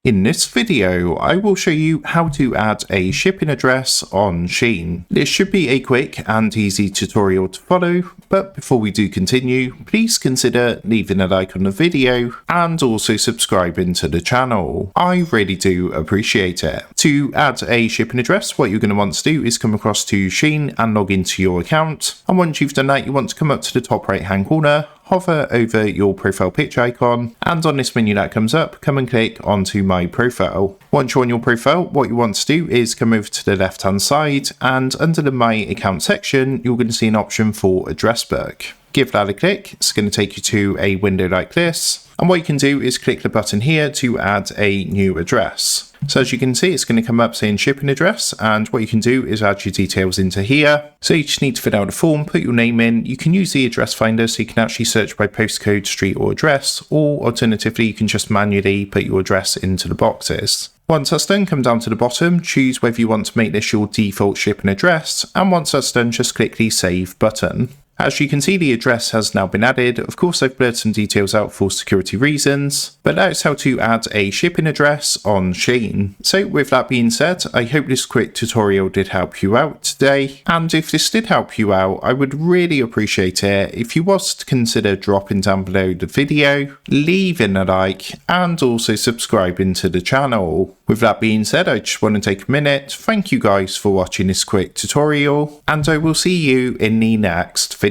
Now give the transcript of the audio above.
In this video, I will show you how to add a shipping address on Shein. This should be a quick and easy tutorial to follow, but before we do continue, please consider leaving a like on the video and also subscribing to the channel. I really do appreciate it. To add a shipping address, what you're going to want to do is come across to Shein and log into your account. And once you've done that, you want to come up to the top right hand corner, hover over your profile picture icon, and on this menu that comes up, come and click onto my profile. Once you're on your profile, what you want to do is come over to the left hand side, and under the My Account section, you're going to see an option for address book. Give that a click. It's going to take you to a window like this. And what you can do is click the button here to add a new address. So as you can see, it's going to come up saying shipping address, and what you can do is add your details into here. So you just need to fill out a form, put your name in. You can use the address finder so you can actually search by postcode, street or address, or alternatively you can just manually put your address into the boxes. Once that's done, come down to the bottom, choose whether you want to make this your default shipping address, and once that's done, just click the save button. As you can see, the address has now been added. Of course, I've blurred some details out for security reasons, but that's how to add a shipping address on Shein. So with that being said, I hope this quick tutorial did help you out today. And if this did help you out, I would really appreciate it if you was to consider dropping down below the video, leaving a like, and also subscribing to the channel. With that being said, I just want to take a minute. Thank you guys for watching this quick tutorial, and I will see you in the next video.